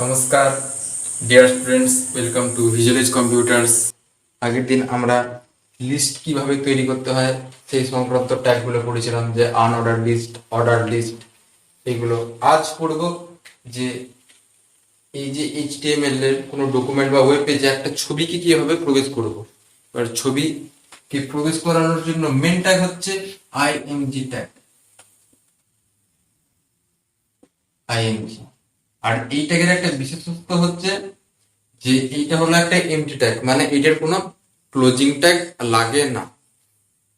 নমস্কার dear students, welcome to Visualize Computers. আগের দিন আমরা লিস্ট কিভাবে তৈরি করতে হয় সেই সংক্রান্ত ট্যাগগুলো পড়েছিলাম, যে আনঅর্ডার লিস্ট, অর্ডার লিস্ট, এগুলো আজ পড়ব। যে এই যে এইচটিএমএল এর কোনো ডকুমেন্ট বা ওয়েব পেজে একটা ছবিকে কিভাবে প্রবেশ করব। এবার ছবিকে প্রবেশ করানোর জন্য মেন ট্যাগ হচ্ছে আইএমজি ট্যাগ, আইএমজি। আর এই ট্যাগের একটা বিশেষত্ব হচ্ছে যে এইটা হলো একটা এমটি ট্যাগ, মানে এটার কোনো ক্লোজিং ট্যাগ লাগে না।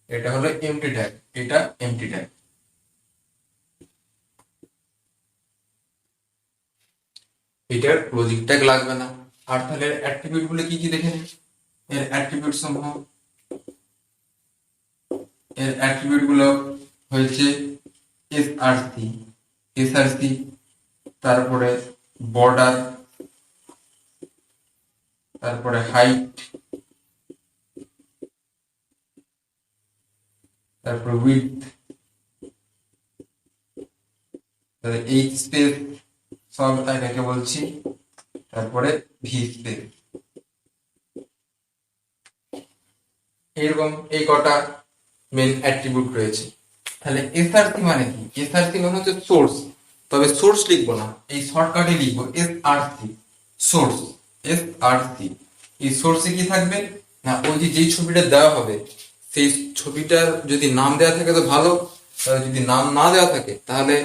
এটা হলো এমটি ট্যাগ, এটা এমটি ট্যাগ, এটার ক্লোজিং ট্যাগ লাগবে না। আর তাহলে এর অ্যাট্রিবিউট গুলো কি কি দেখে নিই। এর অ্যাট্রিবিউট সমূহ, এর অ্যাট্রিবিউট গুলো হয়েছে এসআরসি, এসআরসি, তারপরে বর্ডার, তারপরে হাইট, তারপরে উইডথ, এইচ স্পেস সব এটাকে বলছি, তারপরে ভি স্পেস। এরকম এই কটা মেন অ্যাট্রিবিউট রয়েছে। তাহলে এসআরসি মানে কি? এসআরসি মানে হচ্ছে সোর্স, তবে সোর্স লিখবো না, এই শর্টকাটে লিখবো এসআরসি, সোর্স, এসআরসি। এই সোর্সে কি থাকবে না, ওই যে যেই ছবিটা দেওয়া হবে সেই ছবিটার যদি নাম দেওয়া থাকে তো ভালো, তাহলে যদি নাম না দেওয়া থাকে তাহলে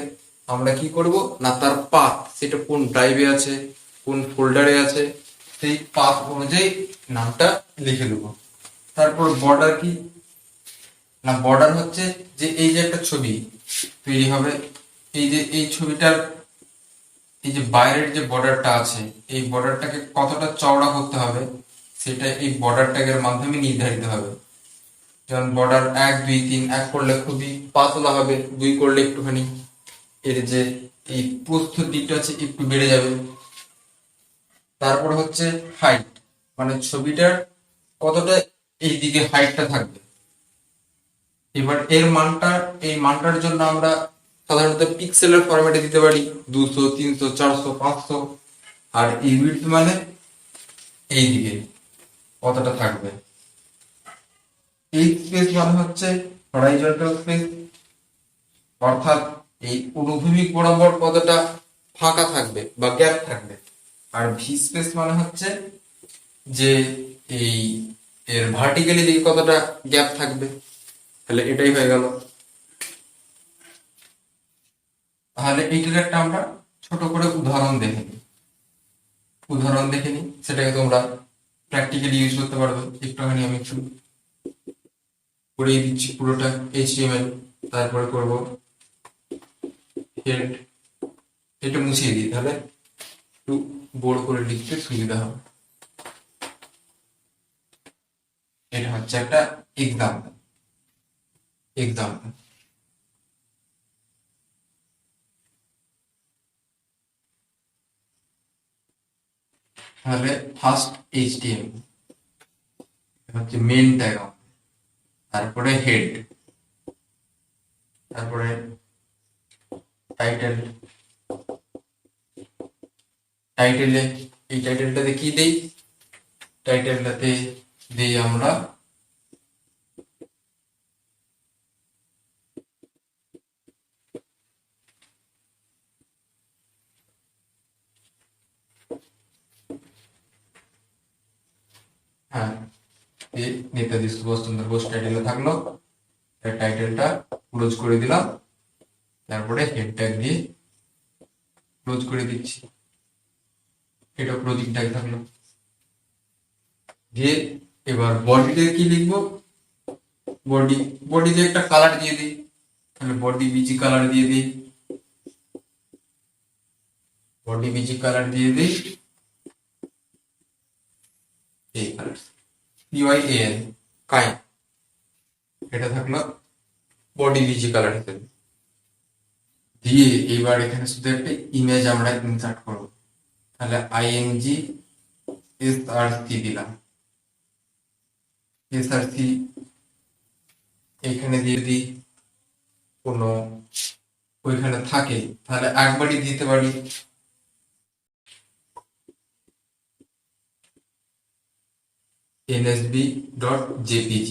আমরা কি করব না, তার পাথ, সেটা কোন ড্রাইভে আছে, কোন ফোল্ডারে আছে, সেই পাথ অনুযায়ী নামটা লিখে দেবো। তারপর বর্ডার কি না, বর্ডার হচ্ছে যে এই যে একটা ছবি তৈরি হবে, এই যে এই ছবিটার এই যে বাইরের যে বর্ডারটা আছে, এই বর্ডারটাকে কতটা চওড়া করতে হবে সেটা এই বর্ডার ট্যাগের মাধ্যমে নির্ধারিত হবে। যেমন বর্ডার 1, 2, 3, 1 করলে খুবই পাতলা হবে, 2 করলে একটুখানি এর যে এই প্রস্থ দিকটা আছে একটু বেড়ে যাবে। তারপর হচ্ছে হাইট, মানে ছবিটার কতটা এই দিকে হাইটটা থাকবে। এবার এর মানটা, এই মানটার জন্য আমরা সাধারণত পিক্সেলের ফরম্যাটে দিতে পারি, 200, 300, 400, 500। আর এই উইডথ মানে এই দিকে কতটা থাকবে। এই স্পেস মানে হচ্ছে হরাইজন্টাল স্পেস, অর্থাৎ এই অনুভূমিক বরাবর কতটা ফাঁকা থাকবে বা গ্যাপ থাকবে। আর ভি স্পেস মানে হচ্ছে যে এই এর ভার্টিক্যালি দিকে কতটা গ্যাপ থাকবে। তাহলে এটাই হয়ে গেল। তাহলে এইটার একটা আমরা ছোট করে উদাহরণ দেখে নিই, উদাহরণ দেখে নিই, সেটাকে তোমরা প্র্যাকটিক্যালি ইউজ করতে পারবে। একটুখানি আমি একটু করিয়ে দিচ্ছি পুরোটা এইচটিএমএল, তারপরে করব হেড, এটা মুছিয়ে দিই, তাহলে একটু বড় করে লিখতে সুবিধা হবে। এটা হচ্ছে একটা এক্সাম্পল, এক্সাম্পল। তাহলে ফার্স্ট এইচটিএমএল হচ্ছে মেন ট্যাগ, তারপরে হেড, তারপরে টাইটেল, টাইটেলে এই টাইটেলটাতে কি দেই, টাইটেলটাতে দিই আমরা হ্যাঁ এই নেতাজি সুভাষচন্দ্র বোস টাইটেলে থাকলো, টাইটেলটা ক্লোজ করে দিলাম, তারপরে হেড ট্যাগ দিয়ে ক্লোজ করে দিচ্ছি, এটা ক্লোজিং ট্যাগ থাকলো। দিয়ে এবার বডিতে কি লিখবো, বডি, বডিতে একটা কালার দিয়ে দিই, তাহলে বডি বিজি কালার দিয়ে দিই, বডি বিজি কালার দিয়ে দিই, এই কালার PYAN, কাই, এটা থাকলো বডি বিজি কালার হিসেবে। দিয়ে এবার এখানে শুধু একটা ইমেজ আমরা ইনসার্ট করবো, তাহলে ING SRC দিলাম, SRC এখানে দিয়ে দিই, কোনো ওইখানে থাকে তাহলে একবারই দিতে পারি, nsb.jpg,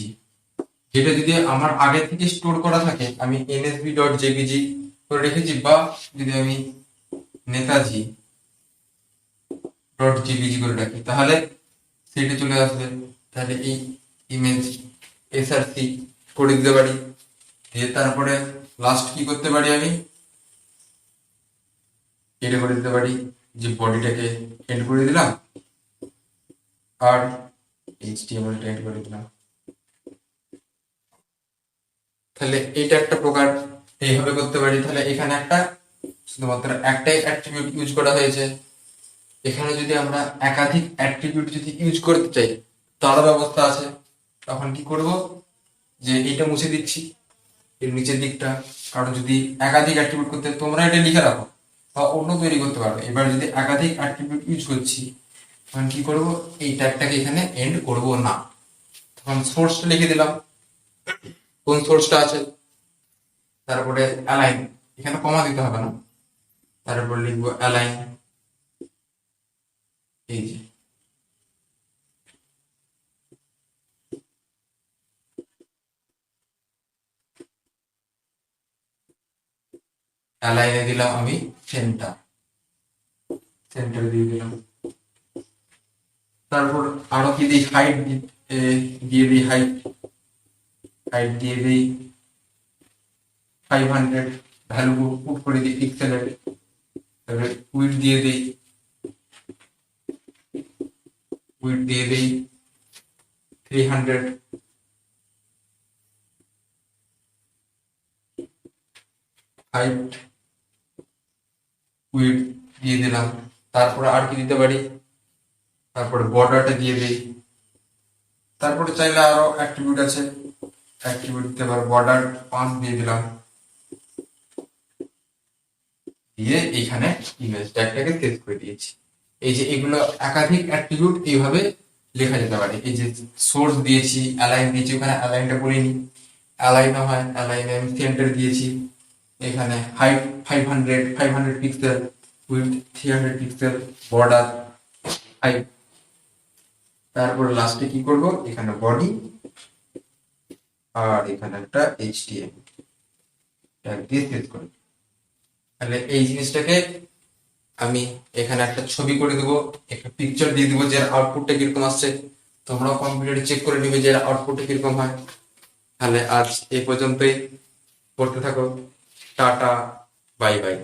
যেটা যদি আমার আগে থেকে স্টোর করা থাকে আমি nsb.jpg করে রেখেছি, বা যদি আমি নেতাজি .jpg করে রাখি তাহলে সেটা চলে আসবে। তাহলে এই ইমেজ src করে দিতে পারি। দিয়ে তারপরে লাস্ট কি করতে পারি, আমি এটা করে দিতে পারি যে বডিটাকে এন্ড করে দিলাম আর html টা এন্ড করে দিলাম। তাহলে এটা একটা প্রকার, এইভাবে করতে পারি। তাহলে এখানে একটা শুধুমাত্র একটাই অ্যাট্রিবিউট ইউজ করা হয়েছে। এখানে যদি আমরা একাধিক অ্যাট্রিবিউট যদি ইউজ করতে চাই তারও ব্যবস্থা আছে। তখন কি করব, যে এটা মুছে দিচ্ছি এর নিচের দিকটা, কারণ যদি একাধিক অ্যাট্রিবিউট করতে তোমরা এটা লিখে রাখো বা অন্য তৈরি করতে পারবে। এবার যদি একাধিক অ্যাট্রিবিউট ইউজ করছি তখন কি করব, এই ট্যাগটাকে এখানে এন্ড করব না। তখন সোর্সটা লিখে দিলাম, কোন সোর্সটা আছে, তারপরে অ্যালাইন, এখানে কমা দিতে হবে না, তারপর লিখবো অ্যালাইন, এই যে অ্যালাইনে দিলাম আমি সেন্টার, সেন্টার দিয়ে দিলাম। তারপর আরো কি দিই, হাইট দিয়ে দিই, হাইট হাইট দিয়ে দিই 500, ভ্যালু পুট করে দিই পিক্সেলের। তারপরে উইডথ দিয়ে দিই, উইডথ দিয়ে দিই 300, হাইট উইডথ দিয়ে দিলাম। তারপরে আর কি দিতে পারি, তারপরে বর্ডারটা দিয়ে দিই। তারপরে চাইলে আরো অ্যাট্রিবিউট আছে, অ্যাট্রিবিউট দিতে পারো, বর্ডার 5 দিয়ে দিলাম, দিয়ে এইখানে ইমেজ ট্যাগটাকে সেভ করে দিয়েছি। এই যে এগুলো একাধিক অ্যাট্রিবিউট এইভাবে লেখা যেতে পারে। এই যে সোর্স দিয়েছি, অ্যালাইন দিয়েছি, ওখানে অ্যালাইনটা বলিনি, অ্যালাইন হয়, অ্যালাইনে আমি সেন্টার দিয়েছি, এখানে height 500 pixel, width 300 pixel, border 5। তারপর লাস্টে কি করব, এখানে বডি আর এখানে একটা html ট্যাগ দিয়ে সেভ করব। তাহলে এই জিনিসটাকে আমি এখানে একটা ছবি করে দেবো, একটা পিকচার দিয়ে দেবো যে আউটপুটটা কিরকম আসছে, তোমরাও কম্পিউটারে চেক করে নিবে যে আউটপুটটা কিরকম হয়। তাহলে আজ এই পর্যন্তই, পড়তে থাকো, টাটা, বাই বাই।